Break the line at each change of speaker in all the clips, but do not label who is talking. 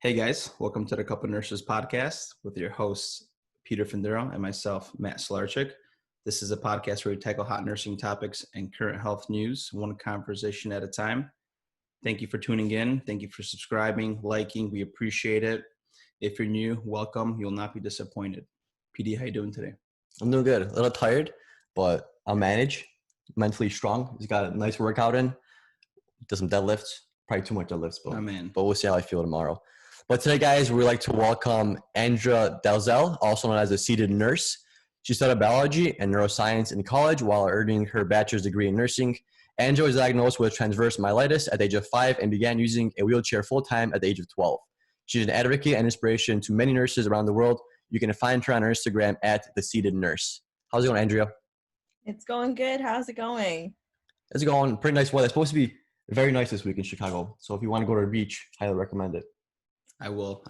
Hey guys, welcome to the Couple Nurses podcast with your hosts, Peter Findero and myself, Matt Slarchik. This is a podcast where we tackle hot nursing topics and current health news, one conversation at a time. Thank you for tuning in. Thank you for subscribing, liking. We appreciate it. If you're new, welcome. You'll not be disappointed. PD, how you doing today?
I'm doing good. A little tired, but I'll manage. Mentally strong. Just got a nice workout in. Did some deadlifts. Probably too much deadlifts, but we'll see how I feel tomorrow. But today, guys, we'd like to welcome Andrea Dalzell, also known as a seated nurse. She studied biology and neuroscience in college while earning her bachelor's degree in nursing. Andrea was diagnosed with transverse myelitis at the age of 5 and began using a wheelchair full-time at the age of 12. She's an advocate and inspiration to many nurses around the world. You can find her on her Instagram at The Seated Nurse. How's it going, Andrea?
It's going good. How's it going?
It's going pretty nice weather. It's supposed to be very nice this week in Chicago. So if you want to go to the beach, highly recommend it.
I will.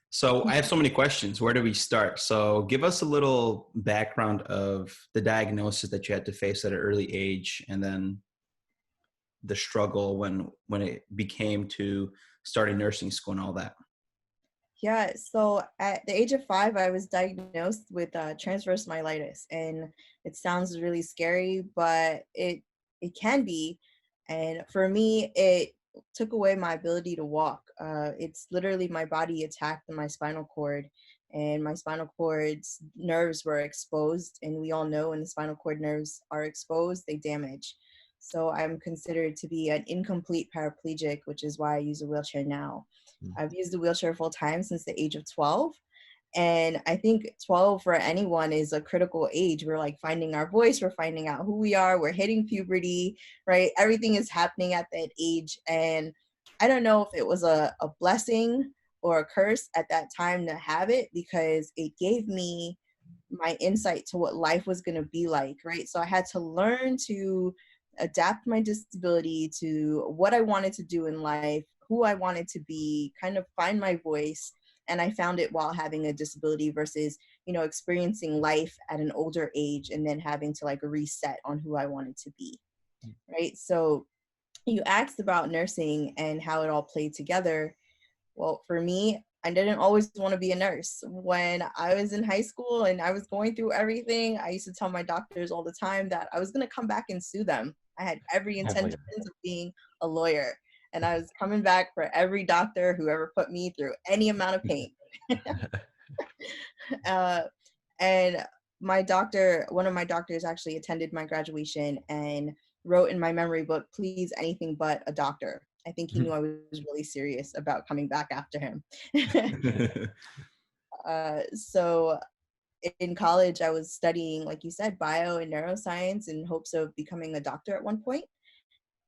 So I have so many questions. Where do we start? So give us a little background of the diagnosis that you had to face at an early age, and then the struggle when it became to starting nursing school and all that.
Yeah, so at the age of 5, I was diagnosed with transverse myelitis, and it sounds really scary, but it can be. And for me, it took away my ability to walk. It's literally my body attacked my spinal cord, and my spinal cord's nerves were exposed. And we all know when the spinal cord nerves are exposed, they damage. So I'm considered to be an incomplete paraplegic, which is why I use a wheelchair now. I've used the wheelchair full time since the age of 12. And I think 12 for anyone is a critical age. We're like finding our voice, we're finding out who we are, we're hitting puberty, right? Everything is happening at that age. And I don't know if it was a blessing or a curse at that time to have it, because it gave me my insight to what life was going to be like, right? So I had to learn to adapt my disability to what I wanted to do in life, who I wanted to be, kind of find my voice. And I found it while having a disability versus, experiencing life at an older age and then having to like reset on who I wanted to be, right? So you asked about nursing and how it all played together. Well, for me, I didn't always want to be a nurse. When I was in high school and I was going through everything, I used to tell my doctors all the time that I was going to come back and sue them. I had every intention of being a lawyer. And I was coming back for every doctor who ever put me through any amount of pain. And one of my doctors actually attended my graduation and wrote in my memory book, "Please, anything but a doctor." I think he knew I was really serious about coming back after him. So in college, I was studying, like you said, bio and neuroscience in hopes of becoming a doctor at one point.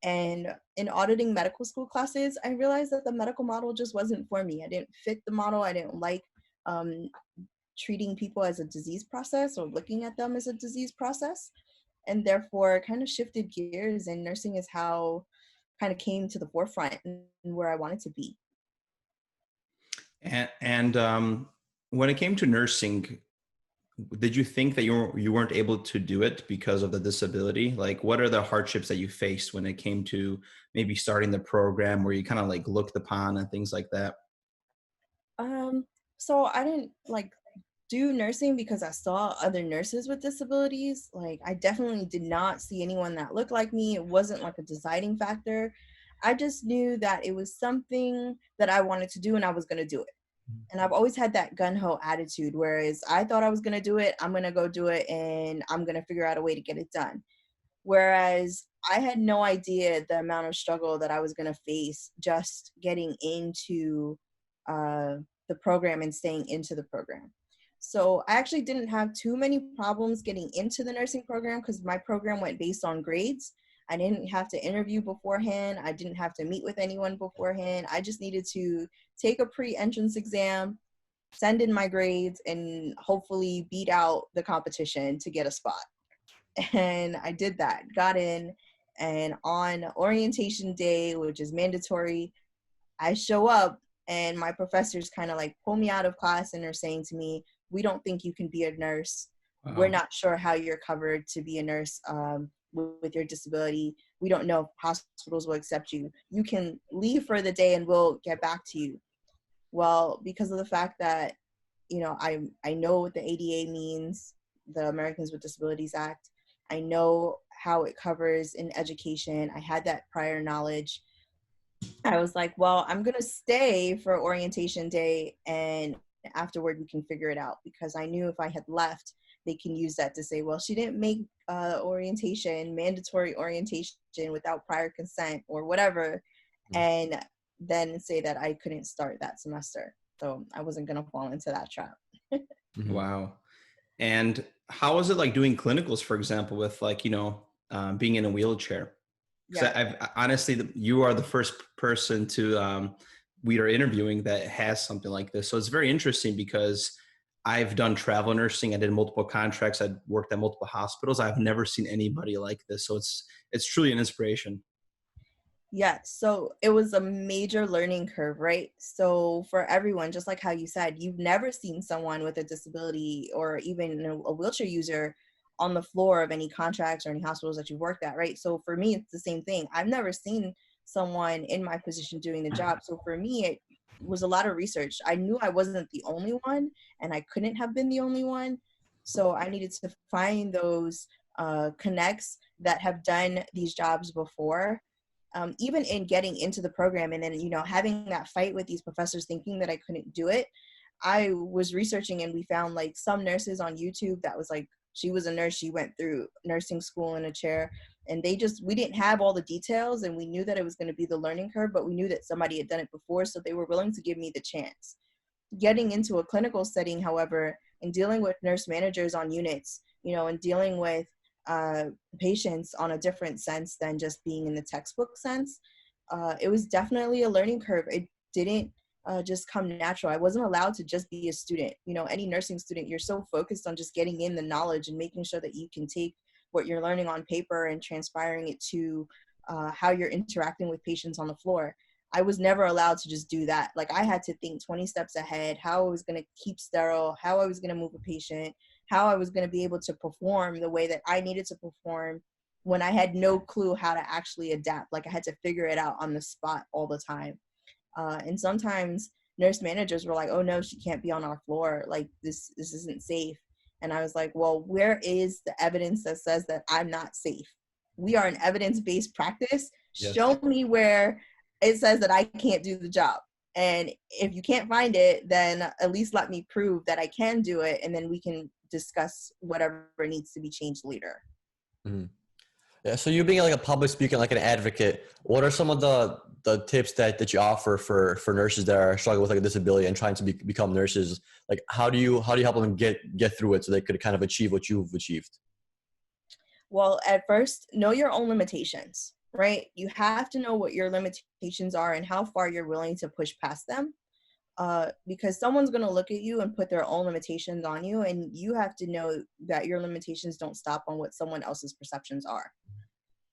And in auditing medical school classes, I realized that the medical model just wasn't for me. I didn't fit the model. I didn't like treating people as a disease process or looking at them as a disease process. And therefore kind of shifted gears, and nursing is how kind of came to the forefront and where I wanted to be.
And when it came to nursing, did you think that you weren't able to do it because of the disability? Like, what are the hardships that you faced when it came to maybe starting the program, where you kind of like looked upon and things like that?
So I didn't like do nursing because I saw other nurses with disabilities. Like, I definitely did not see anyone that looked like me. It wasn't like a deciding factor. I just knew that it was something that I wanted to do and I was going to do it. And I've always had that gung-ho attitude, whereas I thought I was going to do it, I'm going to go do it, and I'm going to figure out a way to get it done. Whereas I had no idea the amount of struggle that I was going to face just getting into the program and staying into the program. So I actually didn't have too many problems getting into the nursing program because my program went based on grades. I didn't have to interview beforehand. I didn't have to meet with anyone beforehand. I just needed to take a pre-entrance exam, send in my grades, and hopefully beat out the competition to get a spot. And I did that, got in, and on orientation day, which is mandatory, I show up and my professors kind of like pull me out of class and are saying to me, "We don't think you can be a nurse. Wow. We're not sure how you're covered to be a nurse with your disability. We don't know if hospitals will accept you. You can leave for the day and we'll get back to you." Well, because of the fact that, I know what the ADA means, the Americans with Disabilities Act. I know how it covers in education. I had that prior knowledge. I was like, well, I'm going to stay for orientation day, and afterward we can figure it out, because I knew if I had left, they can use that to say, well, she didn't make mandatory orientation without prior consent or whatever, and then say that I couldn't start that semester. So I wasn't going to fall into that trap.
Wow. And how was it like doing clinicals, for example, with like, being in a wheelchair? Because I've honestly, you are the first person we are interviewing that has something like this. So it's very interesting because I've done travel nursing. I did multiple contracts. I worked at multiple hospitals. I've never seen anybody like this. So it's truly an inspiration.
Yeah, so it was a major learning curve, right? So for everyone, just like how you said, you've never seen someone with a disability or even a wheelchair user on the floor of any contracts or any hospitals that you worked at, right? So for me, it's the same thing. I've never seen someone in my position doing the job. So for me, it was a lot of research. I knew I wasn't the only one, and I couldn't have been the only one. So I needed to find those connects that have done these jobs before. Even in getting into the program, and then, having that fight with these professors thinking that I couldn't do it, I was researching, and we found like some nurses on YouTube that was like, she was a nurse, she went through nursing school in a chair, and we didn't have all the details, and we knew that it was going to be the learning curve, but we knew that somebody had done it before, so they were willing to give me the chance. Getting into a clinical setting, however, and dealing with nurse managers on units, and dealing with patients on a different sense than just being in the textbook sense, it was definitely a learning curve. It didn't just come natural. I wasn't allowed to just be a student. Any nursing student, you're so focused on just getting in the knowledge and making sure that you can take what you're learning on paper and transpiring it to how you're interacting with patients on the floor. I was never allowed to just do that. Like, I had to think 20 steps ahead, how I was going to keep sterile, how I was going to move a patient, how I was going to be able to perform the way that I needed to perform when I had no clue how to actually adapt. Like, I had to figure it out on the spot all the time. And sometimes nurse managers were like, oh no, she can't be on our floor. Like, this isn't safe. And I was like, well, where is the evidence that says that I'm not safe? We are an evidence-based practice. Yes. Show me where it says that I can't do the job. And if you can't find it, then at least let me prove that I can do it, and then we can discuss whatever needs to be changed later.
Mm-hmm. Yeah, so you being like a public speaker, like an advocate, what are some of the tips that you offer for nurses that are struggling with like a disability and trying to become nurses? Like, how do you help them get through it so they could kind of achieve what you've achieved?
Well, at first, know your own limitations, right? You have to know what your limitations are and how far you're willing to push past them. Because someone's going to look at you and put their own limitations on you, and you have to know that your limitations don't stop on what someone else's perceptions are,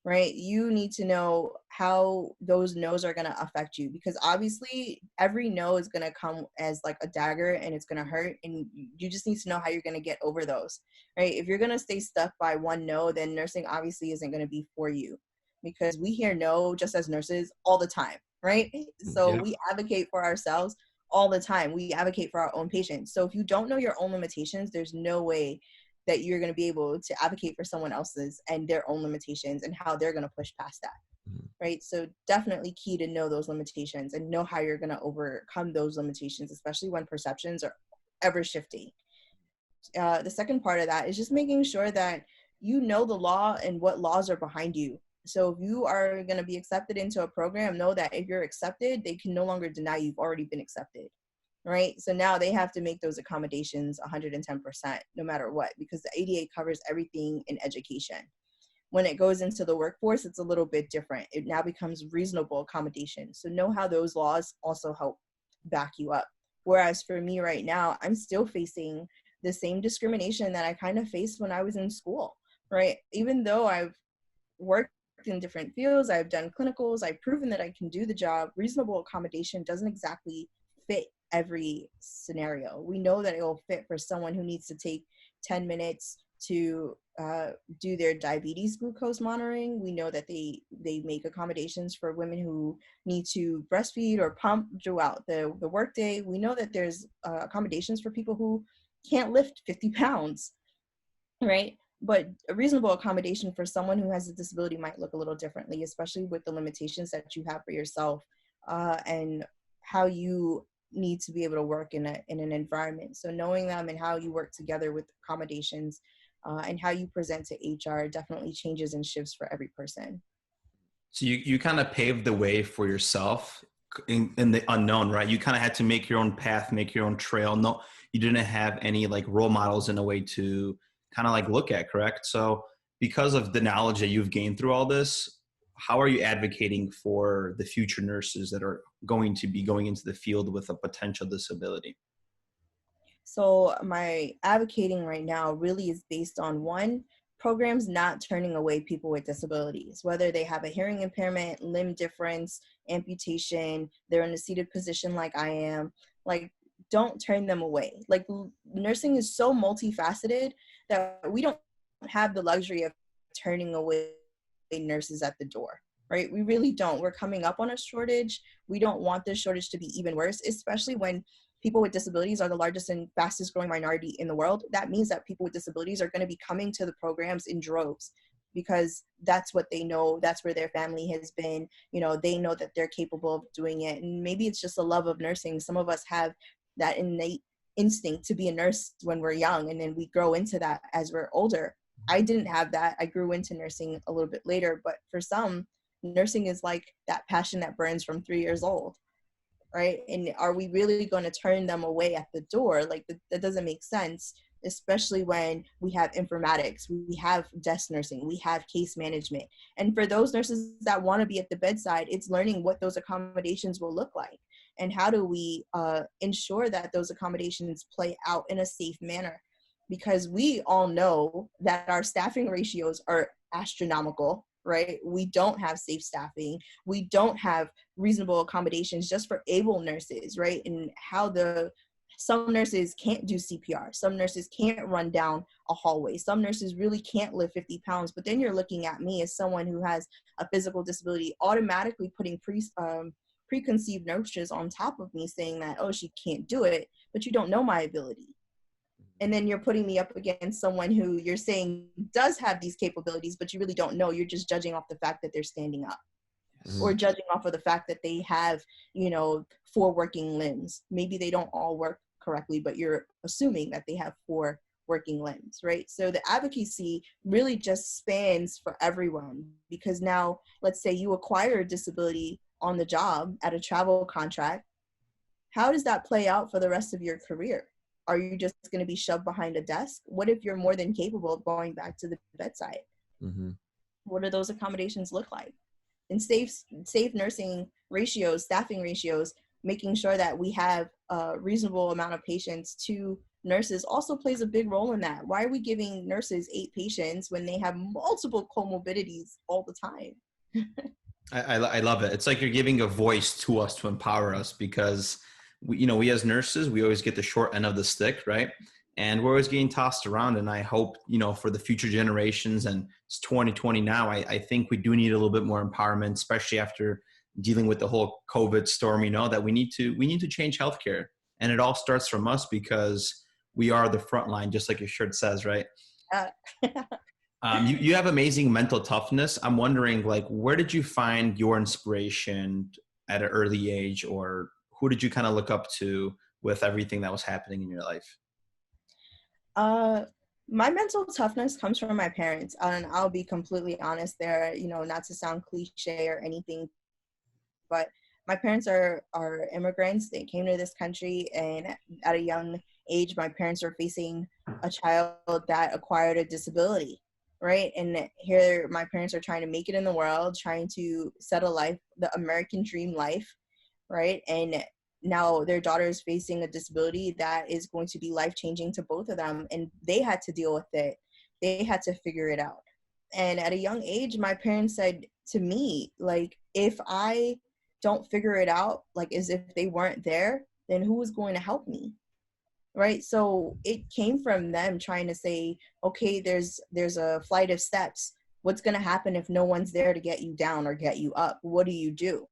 right? You need to know how those no's are going to affect you, because obviously every no is going to come as like a dagger, and it's going to hurt, and you just need to know how you're going to get over those, right? If you're going to stay stuck by one no, then nursing obviously isn't going to be for you, because we hear no just as nurses all the time, right? So we advocate for ourselves all the time. We advocate for our own patients. So if you don't know your own limitations, there's no way that you're going to be able to advocate for someone else's and their own limitations and how they're going to push past that, right? So definitely key to know those limitations and know how you're going to overcome those limitations, especially when perceptions are ever shifting. The second part of that is just making sure that you know the law and what laws are behind you. So if you are going to be accepted into a program, know that if you're accepted, they can no longer deny you've already been accepted, right? So now they have to make those accommodations 110%, no matter what, because the ADA covers everything in education. When it goes into the workforce, it's a little bit different. It now becomes reasonable accommodation. So know how those laws also help back you up. Whereas for me right now, I'm still facing the same discrimination that I kind of faced when I was in school, right? Even though I've worked in different fields, I've done clinicals, I've proven that I can do the job, reasonable accommodation doesn't exactly fit every scenario. We know that it will fit for someone who needs to take 10 minutes to do their diabetes glucose monitoring. We know that they make accommodations for women who need to breastfeed or pump throughout the workday. We know that there's accommodations for people who can't lift 50 pounds, right? But a reasonable accommodation for someone who has a disability might look a little differently, especially with the limitations that you have for yourself, and how you need to be able to work in an environment. So knowing them and how you work together with accommodations, and how you present to HR definitely changes and shifts for every person.
So you kind of paved the way for yourself in the unknown, right? You kind of had to make your own path, make your own trail. No, you didn't have any like role models in a way to kind of like look at, correct? So because of the knowledge that you've gained through all this, how are you advocating for the future nurses that are going to be going into the field with a potential disability?
So my advocating right now really is based on, one, programs not turning away people with disabilities, whether they have a hearing impairment, limb difference, amputation, they're in a seated position like I am, like, don't turn them away. Like, nursing is so multifaceted that we don't have the luxury of turning away nurses at the door, right? We really don't. We're coming up on a shortage. We don't want this shortage to be even worse, especially when people with disabilities are the largest and fastest growing minority in the world. That means that people with disabilities are going to be coming to the programs in droves because that's what they know. That's where their family has been. You know, they know that they're capable of doing it. And maybe it's just a love of nursing. Some of us have that innate instinct to be a nurse when we're young, and then we grow into that as we're older. I didn't have that. I grew into nursing a little bit later, but for some, nursing is like that passion that burns from 3 years old. Right? And are we really going to turn them away at the door? Like, that doesn't make sense, especially when we have informatics, we have desk nursing, we have case management. And for those nurses that want to be at the bedside, it's learning what those accommodations will look like. And how do we ensure that those accommodations play out in a safe manner? Because we all know that our staffing ratios are astronomical, right? We don't have safe staffing. We don't have reasonable accommodations just for able nurses, right? And how some nurses can't do CPR. Some nurses can't run down a hallway. Some nurses really can't lift 50 pounds. But then you're looking at me as someone who has a physical disability, automatically putting preconceived notions on top of me, saying that, oh, she can't do it, but you don't know my ability. And then you're putting me up against someone who you're saying does have these capabilities, but you really don't know. You're just judging off the fact that they're standing up, or judging off of the fact that they have, 4 working limbs. Maybe they don't all work correctly, but you're assuming that they have 4 working limbs, right? So the advocacy really just spans for everyone, because now, let's say you acquire a disability on the job at a travel contract. How does that play out for the rest of your career? Are you just going to be shoved behind a desk? What if you're more than capable of going back to the bedside? Mm-hmm. What do those accommodations look like? And safe nursing ratios, staffing ratios, making sure that we have a reasonable amount of patients to nurses also plays a big role in that. Why are we giving nurses 8 patients when they have multiple comorbidities all the time?
I love it. It's like you're giving a voice to us to empower us, because we as nurses, we always get the short end of the stick, right? And we're always getting tossed around. And I hope, for the future generations, and it's 2020 now, I think we do need a little bit more empowerment, especially after dealing with the whole COVID storm, that we need to change healthcare. And it all starts from us, because we are the front line, just like your shirt says, right? You have amazing mental toughness. I'm wondering, like, where did you find your inspiration at an early age, or who did you kind of look up to with everything that was happening in your life?
My mental toughness comes from my parents, and I'll be completely honest there, not to sound cliche or anything, but my parents are immigrants. They came to this country, and at a young age, my parents were facing a child that acquired a disability, right? And here my parents are trying to make it in the world, trying to set a life, the American dream life, right? And now their daughter is facing a disability that is going to be life-changing to both of them, and they had to deal with it. They had to figure it out. And at a young age, my parents said to me, like, if I don't figure it out, like, as if they weren't there, then who is going to help me? right? So it came from them trying to say, okay, there's a flight of steps. What's going to happen if no one's there to get you down or get you up? What do?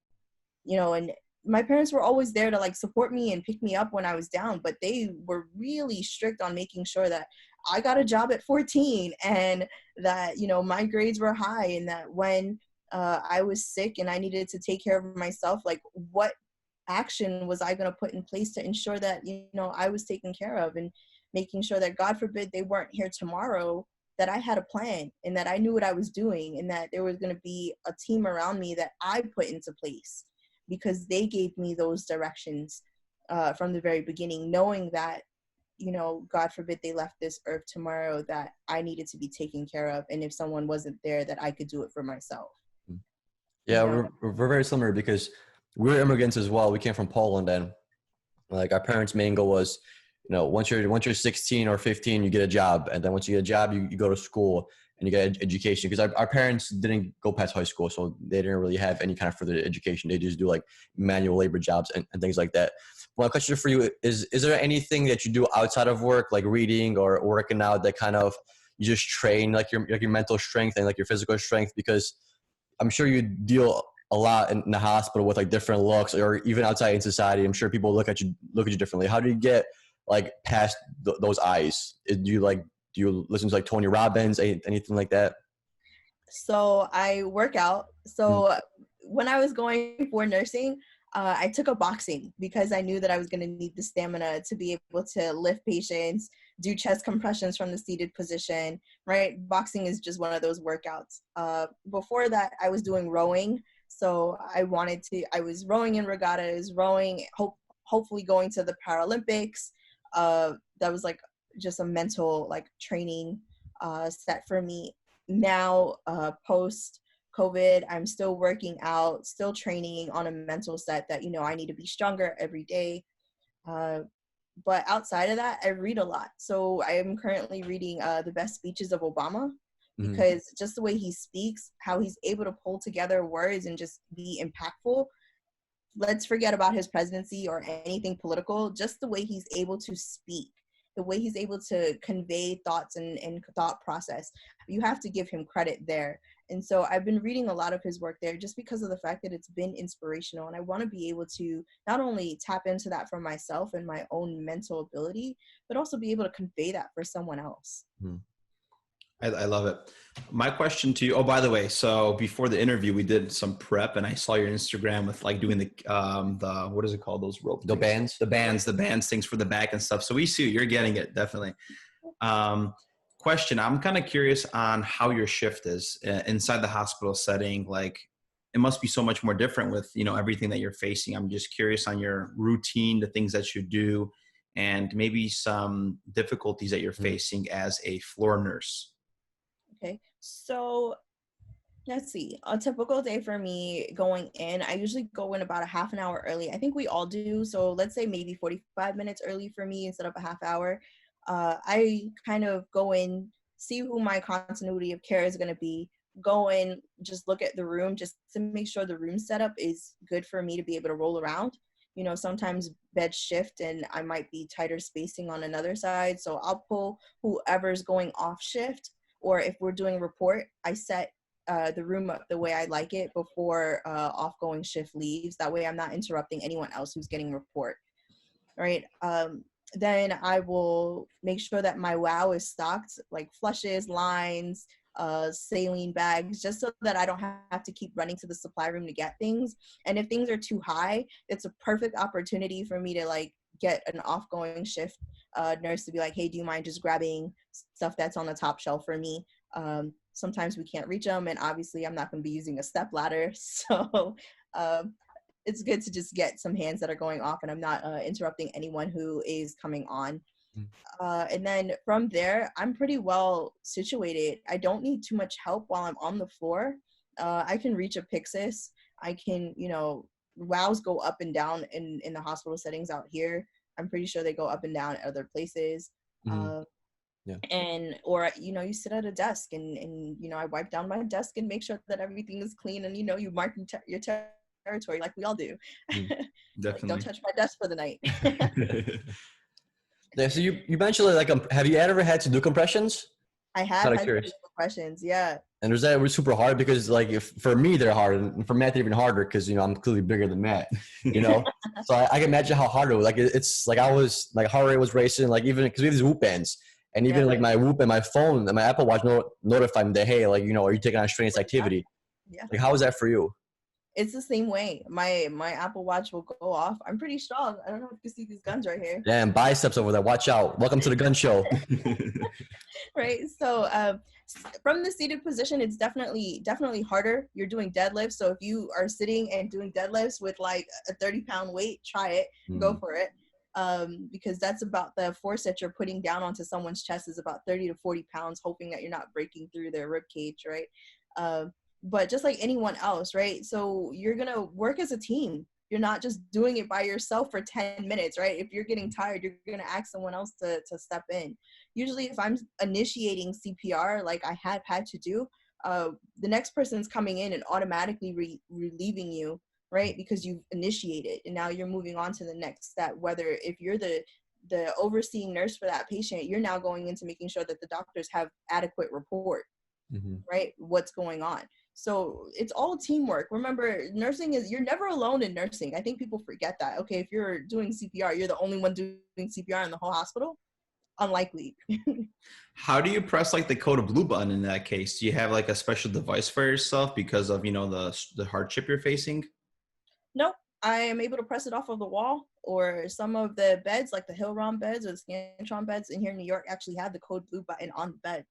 And my parents were always there to like support me and pick me up when I was down, but they were really strict on making sure that I got a job at 14 and that, my grades were high, and that when I was sick and I needed to take care of myself, like what action was I going to put in place to ensure that, I was taken care of, and making sure that, God forbid, they weren't here tomorrow, that I had a plan and that I knew what I was doing, and that there was going to be a team around me that I put into place because they gave me those directions from the very beginning, knowing that, God forbid they left this earth tomorrow, that I needed to be taken care of. And if someone wasn't there, that I could do it for myself.
Yeah, we're very similar because we're immigrants as well. We came from Poland, and like our parents' main goal was, once you're 16 or 15, you get a job, and then once you get a job, you go to school and you get education. Because our parents didn't go past high school, so they didn't really have any kind of further education. They just do like manual labor jobs and things like that. Well, my question for you is there anything that you do outside of work, like reading or working out, that kind of you just train like your mental strength and like your physical strength? Because I'm sure you deal a lot in the hospital with like different looks, or even outside in society. I'm sure people look at you differently. How do you get like past those eyes? Do you listen to like Tony Robbins, anything like that?
So I work out. So when I was going for nursing, I took up boxing because I knew that I was going to need the stamina to be able to lift patients, do chest compressions from the seated position, right? Boxing is just one of those workouts. Before that, I was doing rowing. So I was rowing in regattas, hopefully going to the Paralympics. That was like just a mental like training set for me. Now, post COVID, I'm still working out, still training on a mental set that, I need to be stronger every day. But outside of that, I read a lot. So I am currently reading The Best Speeches of Obama, because just the way he speaks, how he's able to pull together words and just be impactful. Let's forget about his presidency or anything political, just the way he's able to speak, the way he's able to convey thoughts and thought process. You have to give him credit there. And so I've been reading a lot of his work there just because of the fact that it's been inspirational. And I want to be able to not only tap into that for myself and my own mental ability, but also be able to convey that for someone else.
I love it. My question to you, oh, by the way, so before the interview, we did some prep and I saw your Instagram with like doing the what is it called? Those rope
things?
The bands things for the back and stuff. So we see you're getting it. Definitely. Question. I'm kind of curious on how your shift is inside the hospital setting. Like it must be so much more different with, everything that you're facing. I'm just curious on your routine, the things that you do, and maybe some difficulties that you're facing as a floor nurse.
Okay, so let's see. A typical day for me going in, I usually go in about a half an hour early. I think we all do. So let's say maybe 45 minutes early for me instead of a half hour. I kind of go in, see who my continuity of care is going to be, go in, just look at the room just to make sure the room setup is good for me to be able to roll around. Sometimes beds shift and I might be tighter spacing on another side. So I'll pull whoever's going off shift. Or if we're doing report, I set the room up the way I like it before off-going shift leaves. That way I'm not interrupting anyone else who's getting report, right? Then I will make sure that my WOW is stocked, like flushes, lines, saline bags, just so that I don't have to keep running to the supply room to get things. And if things are too high, it's a perfect opportunity for me to like get an off-going shift nurse to be like, hey, do you mind just grabbing stuff that's on the top shelf for me? Sometimes we can't reach them, and obviously I'm not going to be using a step ladder, so it's good to just get some hands that are going off and I'm not interrupting anyone who is coming on. And then from there, I'm pretty well situated. I don't need too much help while I'm on the floor. I can reach a Pyxis. I can, WOWs go up and down in the hospital settings out here. I'm pretty sure they go up and down at other places. And, or, you sit at a desk and I wipe down my desk and make sure that everything is clean and, you mark your territory like we all do.
Definitely.
Like, don't touch my desk for the night.
Yeah, so you mentioned like have you ever had to do compressions?
I have had to do compressions, yeah.
And was that super hard? Because like for me they're hard, and for Matt they're even harder because I'm clearly bigger than Matt. So I can imagine how hard it was. Like it's like I was like heart rate was racing. Like even because we have these Whoop bands, and even like my Whoop and my phone and my Apple Watch notify me that hey, like are you taking on strenuous activity? Yeah. Like how was that for you?
It's the same way. My Apple Watch will go off. I'm pretty strong. I don't know if you can see these guns right here.
Damn, biceps over there. Watch out. Welcome to the gun show.
Right. So from the seated position, it's definitely harder. You're doing deadlifts. So if you are sitting and doing deadlifts with like a 30-pound weight, try it. Go for it. Because that's about the force that you're putting down onto someone's chest is about 30 to 40 pounds, hoping that you're not breaking through their rib cage, right? But just like anyone else, right? So you're going to work as a team. You're not just doing it by yourself for 10 minutes, right? If you're getting tired, you're going to ask someone else to step in. Usually if I'm initiating CPR, like I have had to do, the next person's coming in and automatically relieving you, right? Because you've initiated and now you're moving on to the next step. Whether if you're the overseeing nurse for that patient, you're now going into making sure that the doctors have adequate report, right? What's going on. So it's all teamwork. Remember, nursing you're never alone in nursing. I think people forget that. Okay, if you're doing CPR, you're the only one doing CPR in the whole hospital? Unlikely.
How do you press like the code blue button in that case? Do you have like a special device for yourself because of, the hardship you're facing?
Nope. I am able to press it off of the wall, or some of the beds, like the Hill-Rom beds or the Scantron beds in here in New York, actually have the code blue button on the bed.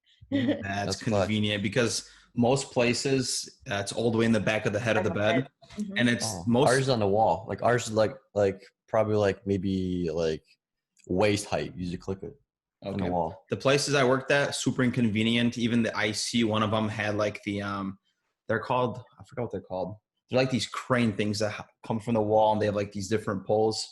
That's convenient because most places it's all the way in the back of the head of the bed, and it's
ours is on the wall. Like ours is like probably like maybe like waist height. You just click it on the wall.
The places I worked at, super inconvenient. Even the IC, one of them had like the they're called, I forgot what they're called. They're like these crane things that come from the wall, and they have like these different poles.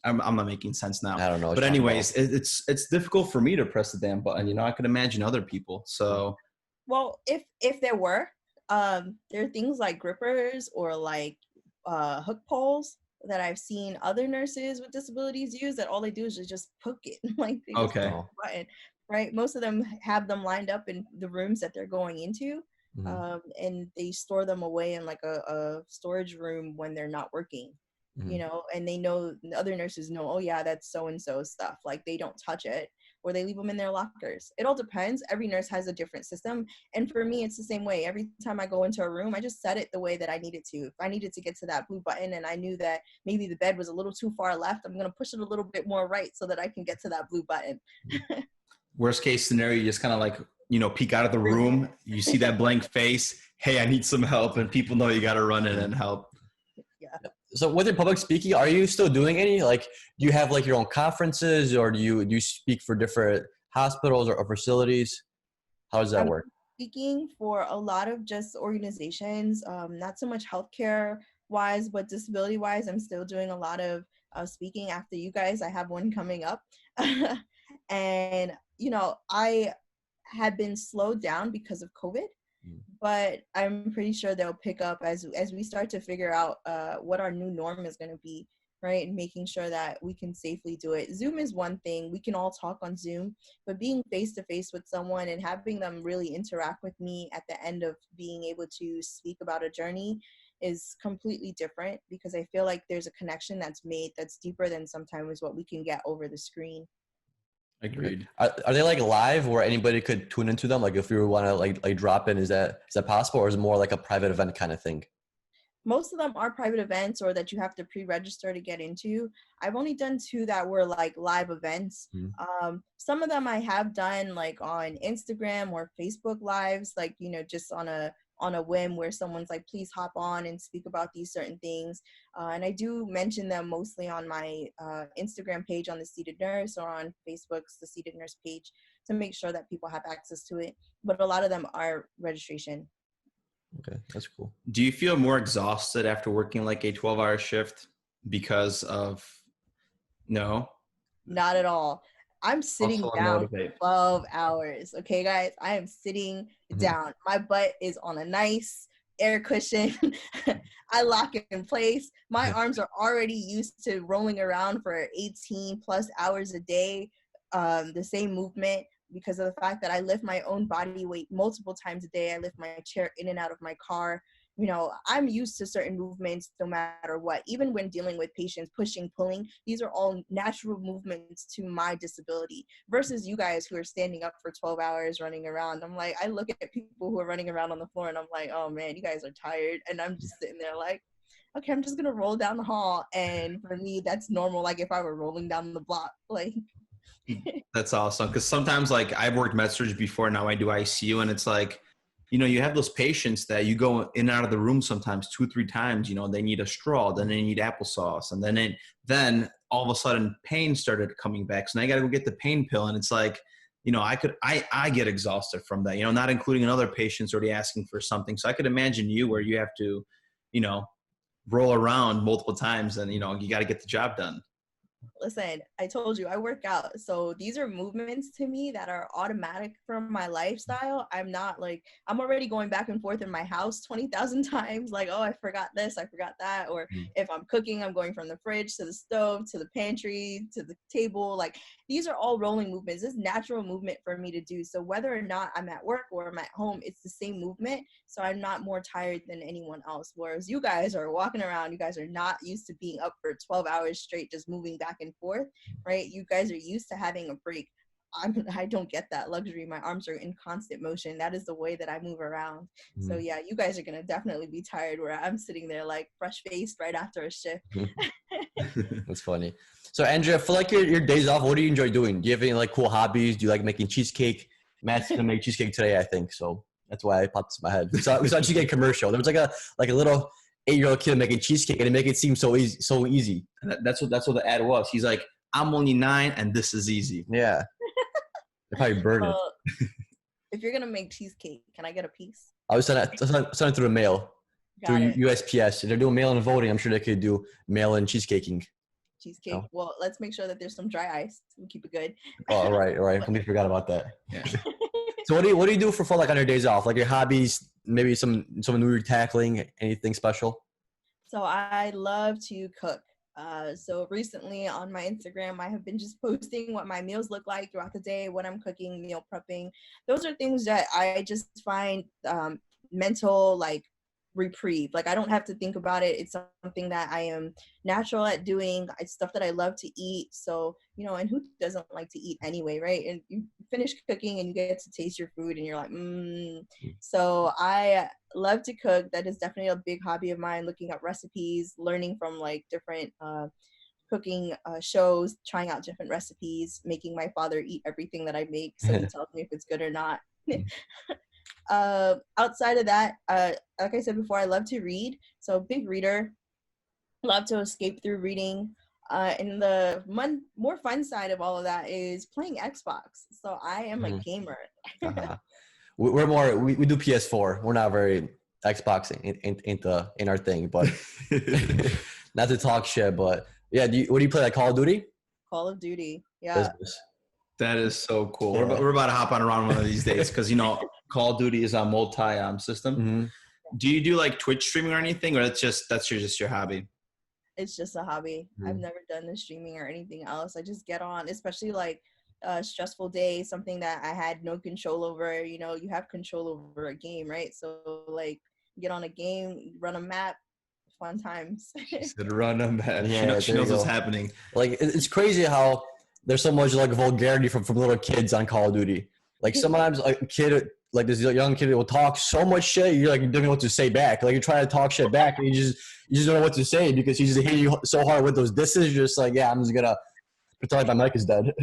I'm not making sense now.
I don't know.
But anyways, it's difficult for me to press the damn button. I could imagine other people. So,
well, if there were, there are things like grippers or like hook poles that I've seen other nurses with disabilities use. That all they do is just hook it, like they just push the button, right? Most of them have them lined up in the rooms that they're going into. And they store them away in like a storage room when they're not working, and they know, the other nurses know, oh yeah, that's so-and-so stuff. Like they don't touch it, or they leave them in their lockers. It all depends. Every nurse has a different system. And for me, it's the same way. Every time I go into a room, I just set it the way that I need it to. If I needed to get to that blue button and I knew that maybe the bed was a little too far left, I'm going to push it a little bit more right so that I can get to that blue button.
Worst case scenario, you just kind of like, peek out of the room, you see that blank face, hey, I need some help, and people know you got to run in and help.
Yeah.
So with your public speaking, are you still doing any? Like, do you have like your own conferences, or do you speak for different hospitals or facilities? How does that work?
Speaking for a lot of just organizations, not so much healthcare wise, but disability wise. I'm still doing a lot of speaking after you guys. I have one coming up. And, I had been slowed down because of COVID, but I'm pretty sure they'll pick up as we start to figure out what our new norm is going to be, right? And making sure that we can safely do it. Zoom is one thing. We can all talk on Zoom, but being face-to-face with someone and having them really interact with me at the end of being able to speak about a journey is completely different, because I feel like there's a connection that's made that's deeper than sometimes what we can get over the screen.
Agreed.
Are they like live where anybody could tune into them? Like if you want to like drop in, is that possible, or is it more like a private event kind of thing?
Most of them are private events, or that you have to pre-register to get into. I've only done 2 that were like live events. Some of them I have done like on Instagram or Facebook lives, like, just on a whim, where someone's like, please hop on and speak about these certain things. And I do mention them mostly on my Instagram page on The Seated Nurse, or on Facebook's The Seated Nurse page, to make sure that people have access to it. But a lot of them are registration.
Okay, that's cool.
Do you feel more exhausted after working like a 12-hour shift because of, no?
Not at all. I'm sitting down for 12 hours. Okay, guys, I am sitting down. My butt is on a nice air cushion. I lock it in place. My arms are already used to rolling around for 18 plus hours a day. the same movement because of the fact that I lift my own body weight multiple times a day. I lift my chair in and out of my car. I'm used to certain movements no matter what. Even when dealing with patients, pushing, pulling, these are all natural movements to my disability versus you guys who are standing up for 12 hours running around. I'm like, I look at people who are running around on the floor and I'm like, oh man, you guys are tired. And I'm just sitting there like, okay, I'm just going to roll down the hall. And for me, that's normal. Like if I were rolling down the block, like.
That's awesome. Because sometimes, like, I've worked med surg before. Now I do ICU, and it's like, you have those patients that you go in and out of the room sometimes 2-3 times. They need a straw, then they need applesauce, and then all of a sudden pain started coming back. So now you got to go get the pain pill, and it's like, I get exhausted from that. Not including another patient's already asking for something. So I could imagine you where you have to, roll around multiple times, and you got to get the job done.
Listen, I told you I work out. So these are movements to me that are automatic from my lifestyle. I'm not like, I'm already going back and forth in my house 20,000 times. Like, oh, I forgot this, I forgot that. Or if I'm cooking, I'm going from the fridge to the stove, to the pantry, to the table. Like these are all rolling movements. It's natural movement for me to do. So whether or not I'm at work or I'm at home, it's the same movement. So I'm not more tired than anyone else. Whereas you guys are walking around, you guys are not used to being up for 12 hours straight, just moving back and forth, right? You guys are used to having a break. I don't get that luxury. My arms are in constant motion. That is the way that I move around. So yeah, you guys are going to definitely be tired where I'm sitting there like fresh faced right after a shift.
That's funny. So Andrea, for like your days off, what do you enjoy doing? Do you have any like cool hobbies? Do you like making cheesecake? Matt's going to make cheesecake today, I think. So that's why I popped this in my head. We saw a cheesecake commercial. There was like a little 8-year-old kid making cheesecake, and it make it seem so easy.
That's what the ad was. He's like, I'm only 9 and this is easy.
Yeah. They probably burn it.
If you're going to make cheesecake, can I get a piece?
I was sending it through the mail. Through USPS. If they're doing mail-in voting, I'm sure they could do mail-in cheesecaking.
Cheesecake. Oh. Well, let's make sure that there's some dry ice. We'll keep it good.
Oh, all right. I completely forgot about that. Yeah. So what do you do for fun, like on your days off? Like your hobbies, maybe something new you're tackling, anything special?
So I love to cook. So recently on my Instagram, I have been just posting what my meals look like throughout the day, what I'm cooking, meal prepping. Those are things that I just find mental like reprieve. Like I don't have to think about it. It's something that I am natural at doing. It's stuff that I love to eat. So, and who doesn't like to eat anyway, right? And you finish cooking and you get to taste your food and you're like, So I love to cook. That is definitely a big hobby of mine, looking up recipes, learning from like different cooking shows, trying out different recipes, making my father eat everything that I make so he tells me if it's good or not. Outside of that, like I said before, I love to read. So big reader, love to escape through reading. And the more fun side of all of that is playing Xbox. So I am a gamer.
We do PS4. We're not very Xbox in our thing, but not to talk shit, but yeah. What do you play, like Call of Duty?
Call of Duty, yeah.
Business. That is so cool. Yeah. We're about to hop on around one of these days because Call of Duty is a multi system.
Mm-hmm.
Do you do like Twitch streaming or anything, or that's just your hobby?
It's just a hobby. Mm-hmm. I've never done the streaming or anything else. I just get on, especially like a stressful day, something that I had no control over. You have control over a game, right? So like get on a game, run a map, fun times.
She said run a map.
Yeah,
she knows what's happening.
Like it's crazy how there's so much like vulgarity from little kids on Call of Duty. Like sometimes like a kid, like this young kid will talk so much shit, you're like, you don't know what to say back. Like you're trying to talk shit back and you just don't know what to say because he's just hitting you so hard with those disses. You're just like, yeah, I'm just gonna pretend like my mic is dead.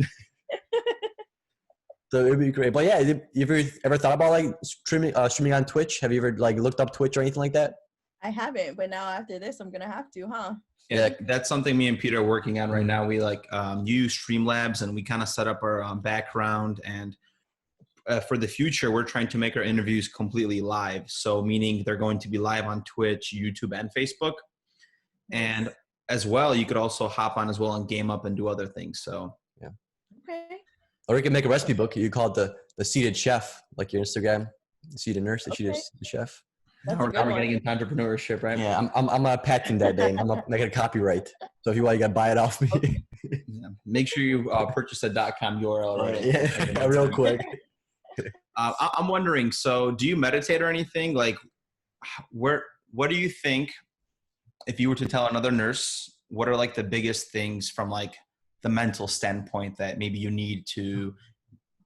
So it'd be great. But yeah, you ever thought about like streaming on Twitch? Have you ever like looked up Twitch or anything like that?
I haven't, but now after this, I'm gonna have to, huh?
Yeah, that's something me and Peter are working on right now. We use Streamlabs and we kind of set up our background, and for the future, we're trying to make our interviews completely live. So meaning they're going to be live on Twitch, YouTube, and Facebook. Nice. And as well, you could also hop on as well and game up and do other things. So yeah.
Okay.
Or you can make a recipe book. You call it the Seated Chef, like your Instagram, the Seated Nurse, the Seated Chef.
Now we're getting into entrepreneurship, right?
Yeah, I'm gonna patent that name. I'm gonna make it a copyright. So if you want, you can buy it off me.
Okay. Yeah. Make sure you purchase a .com URL already.
Yeah, real quick.
I'm wondering, so do you meditate or anything? Like, what do you think, if you were to tell another nurse, what are like the biggest things from like the mental standpoint that maybe you need to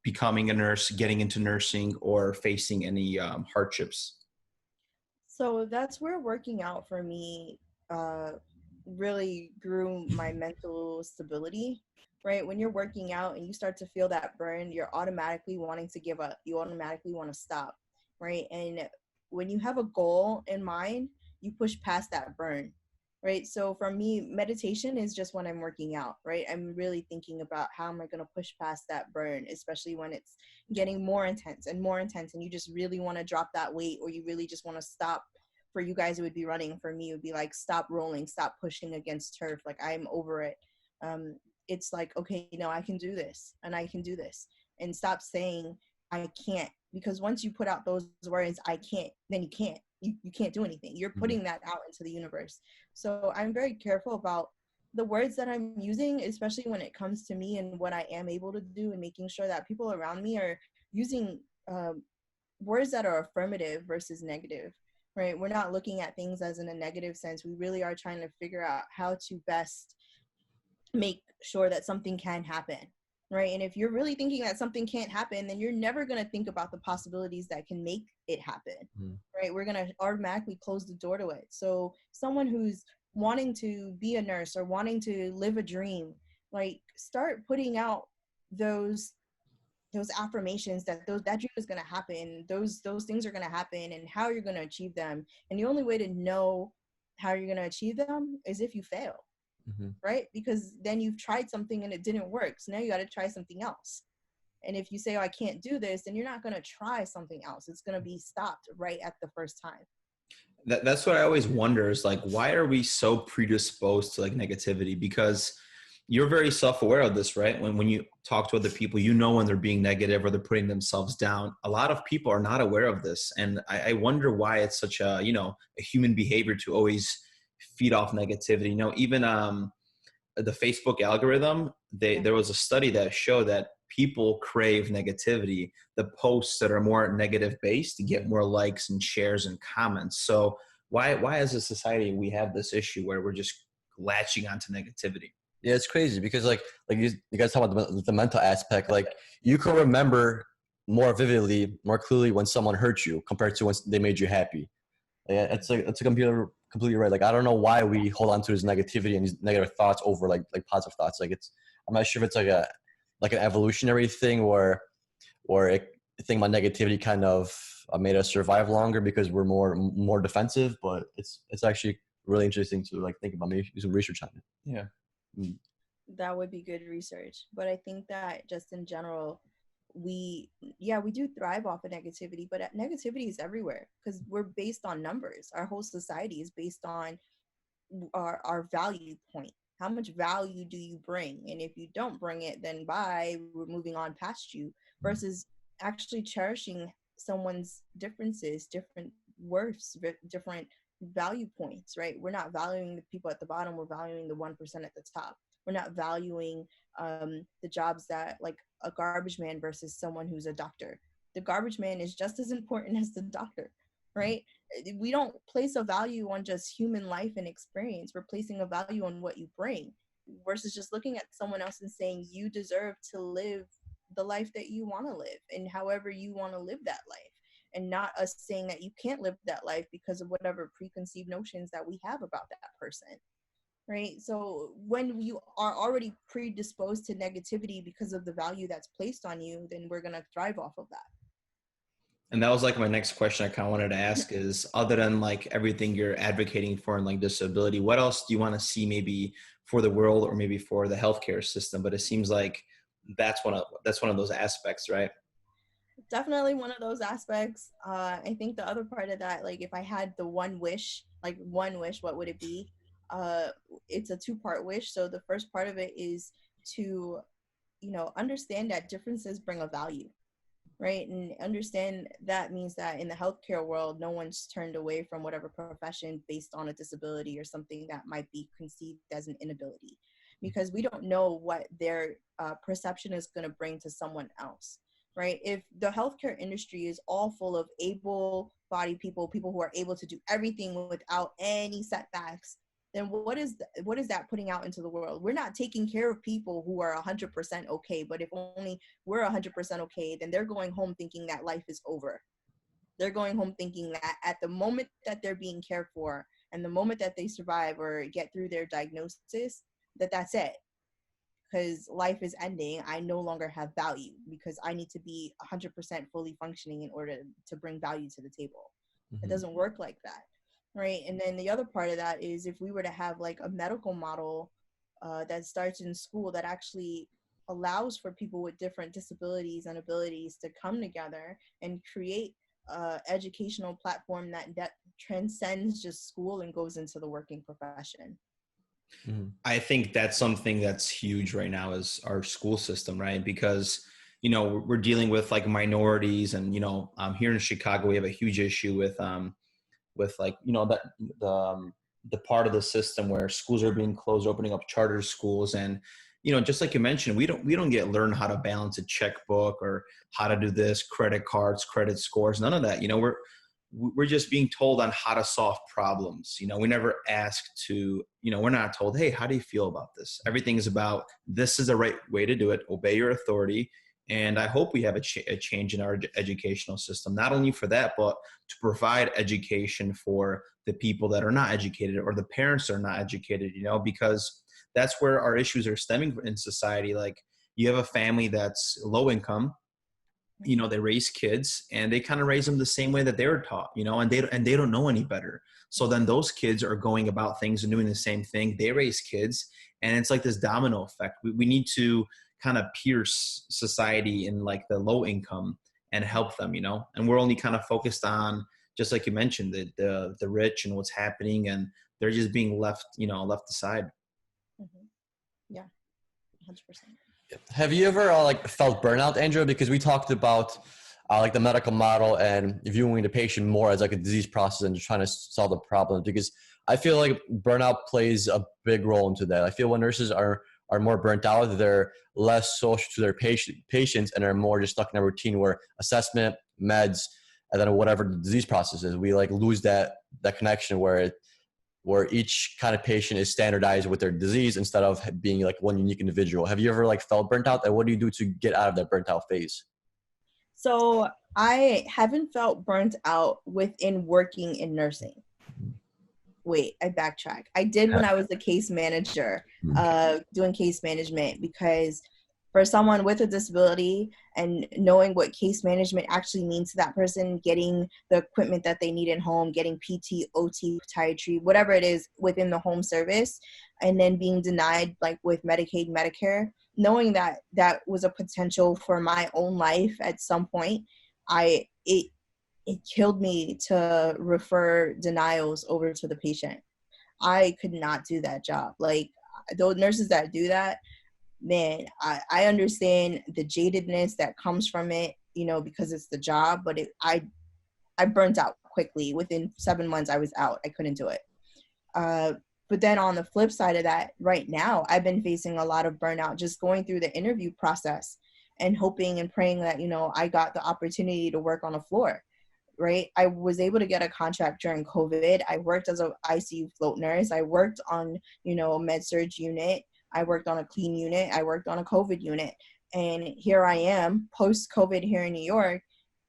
becoming a nurse, getting into nursing, or facing any hardships?
So that's where working out for me really grew my mental stability, right? When you're working out and you start to feel that burn, you're automatically wanting to give up. You automatically want to stop, right? And when you have a goal in mind, you push past that burn, right? So for me, meditation is just when I'm working out, right? I'm really thinking about how am I going to push past that burn, especially when it's getting more intense and more intense and you just really want to drop that weight, or you really just want to stop. For you guys it would be running, for me it would be like stop rolling, stop pushing against turf, like I'm over it. It's like, okay, I can do this and I can do this, and stop saying I can't, because once you put out those words I can't, then you can't do anything. You're putting that out into the universe. So I'm very careful about the words that I'm using, especially when it comes to me and what I am able to do, and making sure that people around me are using words that are affirmative versus negative, right? We're not looking at things as in a negative sense. We really are trying to figure out how to best make sure that something can happen, right? And if you're really thinking that something can't happen, then you're never going to think about the possibilities that can make it happen, right? We're going to automatically close the door to it. So someone who's wanting to be a nurse or wanting to live a dream, like start putting out those affirmations that that dream is going to happen, those things are going to happen, and how you're going to achieve them. And the only way to know how you're going to achieve them is if you fail, right? Because then you've tried something and it didn't work, so now you got to try something else. And if you say, oh, I can't do this, then you're not going to try something else. It's going to be stopped right at the first time.
That's what I always wonder, is like, why are we so predisposed to like negativity? Because you're very self-aware of this, right? When you talk to other people, when they're being negative or they're putting themselves down. A lot of people are not aware of this. And I wonder why it's such a human behavior to always feed off negativity. Even the Facebook algorithm, there was a study that showed that people crave negativity. The posts that are more negative based get more likes and shares and comments. So why as a society we have this issue where we're just latching onto negativity?
Yeah, it's crazy because like you guys talk about the mental aspect. Like you can remember more vividly, more clearly when someone hurt you compared to when they made you happy. Yeah, it's completely right. Like I don't know why we hold on to this negativity and these negative thoughts over like positive thoughts. Like I'm not sure if it's like an evolutionary thing or I think my negativity kind of made us survive longer because we're more defensive. But it's actually really interesting to like think about, maybe do some research on it.
Yeah.
That would be good research. But I think that just in general, we do thrive off of negativity, but negativity is everywhere because we're based on numbers. Our whole society is based on our value point. How much value do you bring? And if you don't bring it, then bye, we're moving on past you, versus actually cherishing someone's differences, different worths, different value points, right? We're not valuing the people at the bottom, we're valuing the 1% at the top. We're not valuing the jobs that, like a garbage man versus someone who's a doctor. The garbage man is just as important as the doctor, right? We don't place a value on just human life and experience. We're placing a value on what you bring, versus just looking at someone else and saying you deserve to live the life that you want to live and however you want to live that life, and not us saying that you can't live that life because of whatever preconceived notions that we have about that person, right? So when you are already predisposed to negativity because of the value that's placed on you, then we're going to thrive off of that.
And that was like my next question I kind of wanted to ask is, other than like everything you're advocating for in like disability, what else do you want to see maybe for the world or maybe for the healthcare system? But it seems like that's one of those aspects, right?
Definitely one of those aspects. I think the other part of that, like if I had the one wish, what would it be? It's a two-part wish. So the first part of it is to, understand that differences bring a value, right? And understand that means that in the healthcare world, no one's turned away from whatever profession based on a disability or something that might be conceived as an inability, because we don't know what their perception is going to bring to someone else, right? If the healthcare industry is all full of able-bodied people who are able to do everything without any setbacks, then what is that putting out into the world? We're not taking care of people who are 100% okay, but if only we're 100% okay, then they're going home thinking that life is over. They're going home thinking that at the moment that they're being cared for and the moment that they survive or get through their diagnosis, that's it. Because life is ending, I no longer have value because I need to be 100% fully functioning in order to bring value to the table. It doesn't work like that, right? And then the other part of that is if we were to have like a medical model that starts in school that actually allows for people with different disabilities and abilities to come together and create an educational platform that transcends just school and goes into the working profession.
I think that's something that's huge right now is our school system, right? Because, you know, we're dealing with like minorities and, you know, here in Chicago, we have a huge issue with like, you know, that the part of the system where schools are being closed, opening up charter schools. And, you know, just like you mentioned, we don't get learn how to balance a checkbook or how to do this, credit cards, credit scores, none of that. You know, we're just being told on how to solve problems. You know, we never ask to, you know, we're not told, hey, how do you feel about this? Everything is about, this is the right way to do it. Obey your authority. And I hope we have a change in our educational system, not only for that, but to provide education for the people that are not educated or the parents that are not educated, you know, because that's where our issues are stemming in society. Like you have a family that's low income, you know, they raise kids and they kind of raise them the same way that they were taught, you know, and they don't know any better. So then those kids are going about things and doing the same thing. They raise kids and it's like this domino effect. We need to kind of pierce society in like the low income and help them, you know, and we're only kind of focused on, just like you mentioned, the rich and what's happening, and they're just being left aside.
Yeah, 100%.
Have you ever like felt burnout, Andrea? Because we talked about like the medical model and viewing the patient more as like a disease process and just trying to solve the problem. Because I feel like burnout plays a big role into that. I feel when nurses are more burnt out, they're less social to their patients and are more just stuck in a routine where assessment, meds, and then whatever the disease process is, we like lose that connection where each kind of patient is standardized with their disease instead of being like one unique individual. Have you ever like felt burnt out? And what do you do to get out of that burnt out phase?
So I haven't felt burnt out within working in nursing. Wait, I backtrack. I did when I was a case manager, doing case management, because for someone with a disability and knowing what case management actually means to that person, getting the equipment that they need at home, getting PT, OT, podiatry, whatever it is within the home service, and then being denied like with Medicaid, Medicare, knowing that that was a potential for my own life at some point, it killed me to refer denials over to the patient. I could not do that job. Like those nurses that do that, man, I understand the jadedness that comes from it, you know, because it's the job, but I burnt out quickly. Within 7 months, I was out. I couldn't do it. But then on the flip side of that, right now, I've been facing a lot of burnout, just going through the interview process and hoping and praying that, you know, I got the opportunity to work on a floor. Right. I was able to get a contract during COVID. I worked as an ICU float nurse. I worked on, you know, a med surg unit. I worked on a clean unit. I worked on a COVID unit. And here I am post COVID here in New York,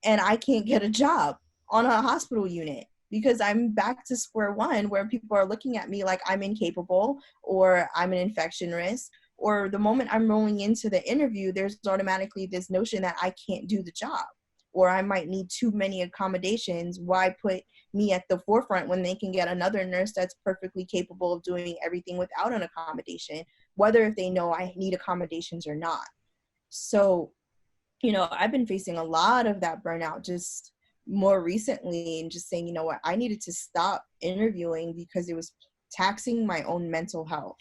and I can't get a job on a hospital unit because I'm back to square one where people are looking at me like I'm incapable or I'm an infection risk. Or the moment I'm rolling into the interview, there's automatically this notion that I can't do the job, or I might need too many accommodations. Why put me at the forefront when they can get another nurse that's perfectly capable of doing everything without an accommodation, whether if they know I need accommodations or not. So, you know, I've been facing a lot of that burnout just more recently, and just saying, you know what, I needed to stop interviewing because it was taxing my own mental health.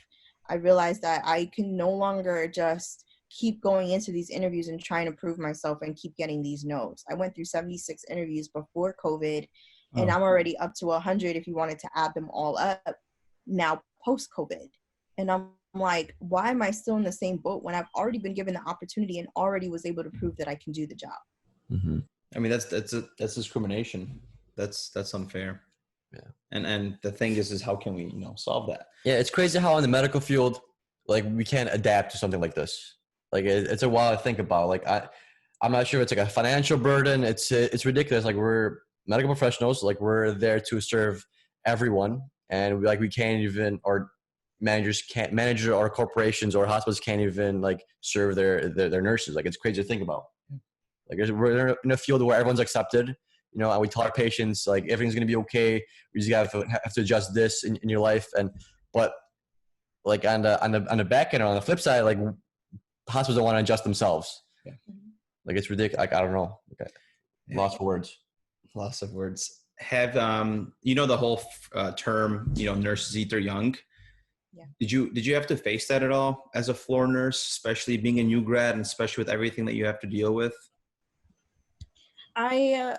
I realized that I can no longer just keep going into these interviews and trying to prove myself and keep getting these no's. I went through 76 interviews before COVID, and I'm already up to 100 if you wanted to add them all up now post-COVID. And I'm like, why am I still in the same boat when I've already been given the opportunity and already was able to prove that I can do the job?
Mm-hmm.
I mean, that's discrimination. That's unfair.
Yeah.
And the thing is how can we, solve that?
Yeah, it's crazy how in the medical field, like, we can't adapt to something like this. Like, it's a while to think about. Like, I'm not sure if it's like a financial burden. It's ridiculous. Like, we're medical professionals. Like, we're there to serve everyone, and we can't even, or managers or corporations or hospitals can't even like serve their nurses. Like, it's crazy to think about. Like, we're in a field where everyone's accepted, and we tell our patients like everything's gonna be okay. We just have to adjust this in your life, but like on the back end or on the flip side, like, hospitals don't want to adjust themselves.
Yeah.
Like, it's ridiculous. Like, I don't know. Okay. Lots of words.
Lots of words. Have the whole term, nurses eat their young.
Yeah.
Did you have to face that at all as a floor nurse, especially being a new grad and especially with everything that you have to deal with?
I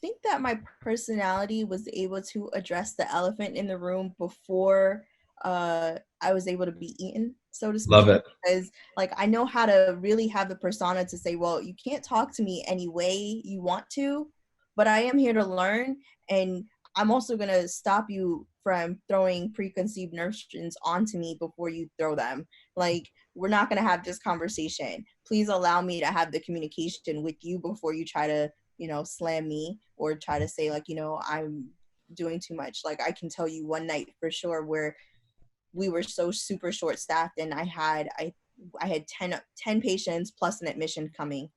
think that my personality was able to address the elephant in the room before I was able to be eaten, so to speak.
Love it.
Because like I know how to really have the persona to say, well, you can't talk to me any way you want to, but I am here to learn, and I'm also gonna stop you from throwing preconceived notions onto me before you throw them. Like, we're not gonna have this conversation. Please allow me to have the communication with you before you try to, slam me or try to say like, I'm doing too much. Like, I can tell you one night for sure where we were so super short staffed, and I had 10 patients plus an admission coming,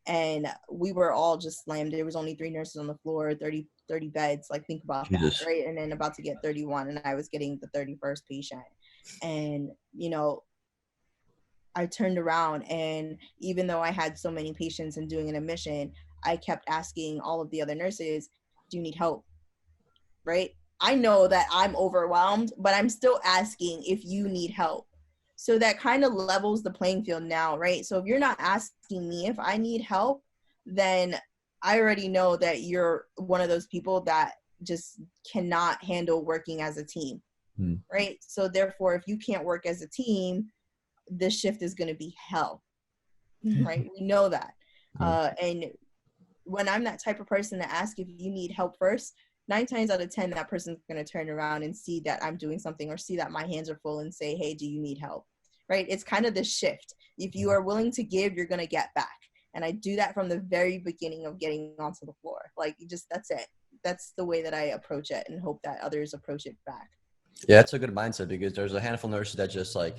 and we were all just slammed. There was only 3 nurses on the floor, 30 beds. Like, think about
Jesus.
that, right? And then about to get 31, and I was getting the 31st patient. And, I turned around, and even though I had so many patients and doing an admission, I kept asking all of the other nurses, do you need help? Right? I know that I'm overwhelmed, but I'm still asking if you need help. So that kind of levels the playing field now, right? So if you're not asking me if I need help, then I already know that you're one of those people that just cannot handle working as a team, right? So therefore, if you can't work as a team, this shift is going to be hell, right? We know that. And when I'm that type of person to ask if you need help first, 9 times out of 10, that person's going to turn around and see that I'm doing something or see that my hands are full and say, hey, do you need help? Right? It's kind of this shift. If you are willing to give, you're going to get back. And I do that from the very beginning of getting onto the floor. Like, that's it. That's the way that I approach it, and hope that others approach it back.
Yeah, that's a good mindset, because there's a handful of nurses that just like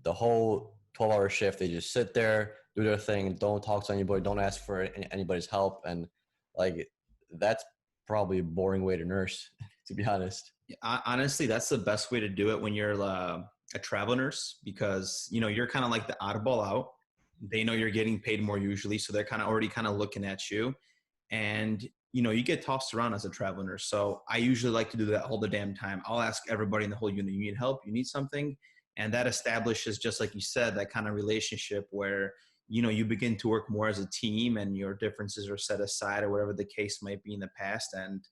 the whole 12-hour shift, they just sit there, do their thing, don't talk to anybody, don't ask for anybody's help. And like, that's probably a boring way to nurse, to be honest.
Honestly, that's the best way to do it when you're a travel nurse, because you're kind of like the oddball out. They know you're getting paid more usually, so they're already looking at you, and you get tossed around as a travel nurse. So I usually like to do that all the damn time. I'll ask everybody in the whole unit, you need help, you need something, and that establishes, just like you said, that kind of relationship where you begin to work more as a team, and your differences are set aside, or whatever the case might be in the past. And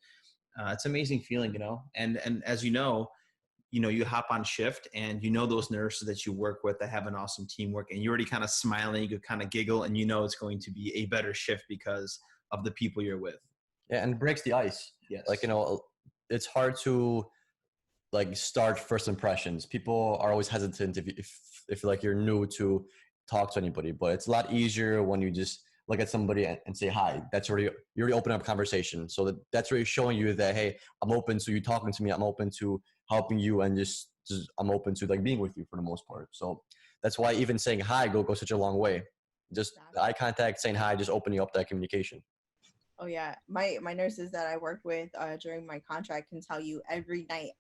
it's an amazing feeling, and as you hop on shift, and those nurses that you work with that have an awesome teamwork, and you're already kind of smiling, you kind of giggle, and it's going to be a better shift because of the people you're with.
Yeah, and it breaks the ice.
Yes.
Like, it's hard to like start first impressions. People are always hesitant if like you're new to talk to anybody, but it's a lot easier when you just look at somebody and say hi. You're already opening up conversation. So that's really showing you that, hey, I'm open to you talking to me. I'm open to helping you, and just I'm open to like being with you for the most part. So that's why even saying hi goes such a long way. Just eye contact, saying hi, just opening up that communication.
Oh yeah, my nurses that I worked with during my contract can tell you every night.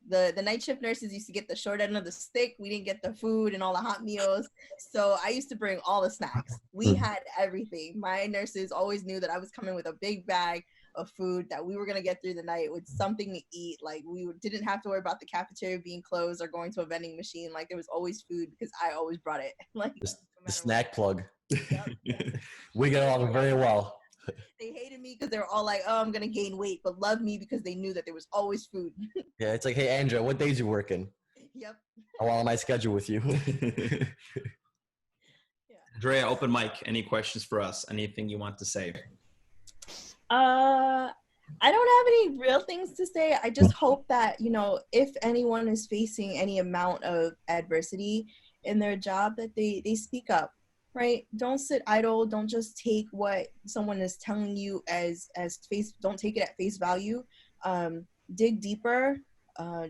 The night shift nurses used to get the short end of the stick. We didn't get the food and all the hot meals, so I used to bring all the snacks. We had everything. My nurses always knew that I was coming with a big bag of food that we were going to get through the night with something to eat. Like we didn't have to worry about the cafeteria being closed or going to a vending machine. Like there was always food because I always brought it. Like
the snack plug.
Yep.
We get along very well.
They hated me because they were all like, oh, I'm going to gain weight, but loved me because they knew that there was always food.
Yeah, it's like, hey, Andrea, what days you working?
Yep.
I want on my schedule with you.
Andrea, open mic. Any questions for us? Anything you want to say?
I don't have any real things to say. I just hope that, if anyone is facing any amount of adversity in their job, that they speak up, right? Don't sit idle. Don't just take what someone is telling you as face. Don't take it at face value. Dig deeper.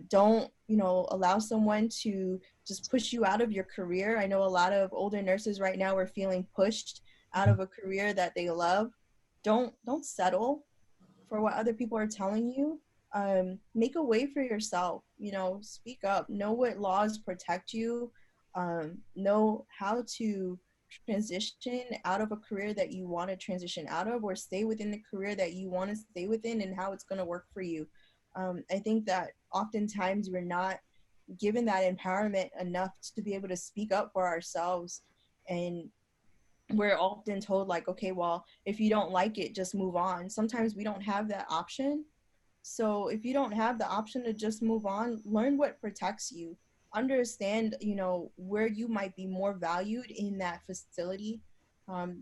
Don't, allow someone to just push you out of your career. I know a lot of older nurses right now are feeling pushed out of a career that they love. Don't settle for what other people are telling you. Make a way for yourself, speak up, know what laws protect you, know how to transition out of a career that you want to transition out of, or stay within the career that you want to stay within, and how it's going to work for you. I think that oftentimes we're not given that empowerment enough to be able to speak up for ourselves, and we're often told like, okay, well, if you don't like it, just move on. Sometimes we don't have that option. So if you don't have the option to just move on, learn what protects you. Understand, where you might be more valued in that facility.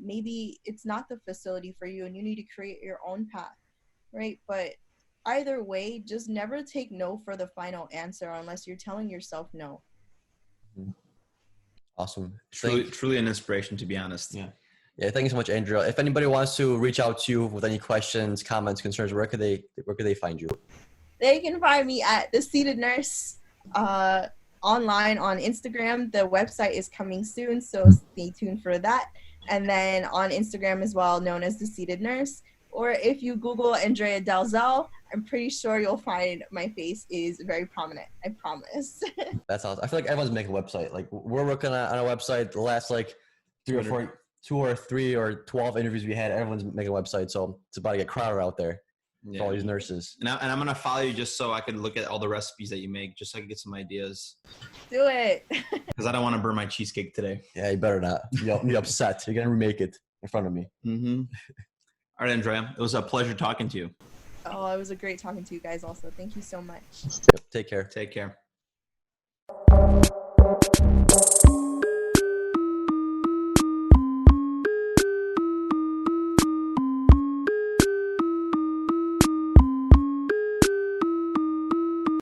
Maybe it's not the facility for you and you need to create your own path, right? But either way, just never take no for the final answer unless you're telling yourself no.
Awesome.
Truly an inspiration, to be honest.
Yeah. Thank you so much, Andrea. If anybody wants to reach out to you with any questions, comments, concerns, where could they find you?
They can find me at The Seated Nurse online on Instagram. The website is coming soon, so stay tuned for that. And then on Instagram as well, known as The Seated Nurse. Or if you Google Andrea Dalzell, I'm pretty sure you'll find my face is very prominent. I promise.
That's awesome. I feel like everyone's making a website. Like we're working on a website. The last like 2 or 3 or 12 interviews we had, everyone's making a website. So it's about to get crowded out there for all these nurses.
And I'm going to follow you just so I can look at all the recipes that you make, just so I can get some ideas.
Do it.
Because I don't want to burn my cheesecake today.
Yeah, you better not. You'll be upset. You're going to remake it in front of me.
Mm-hmm. All right, Andrea. It was a pleasure talking to you.
Oh, it was a great talking to you guys also. Thank you so much.
Take care.
Take care.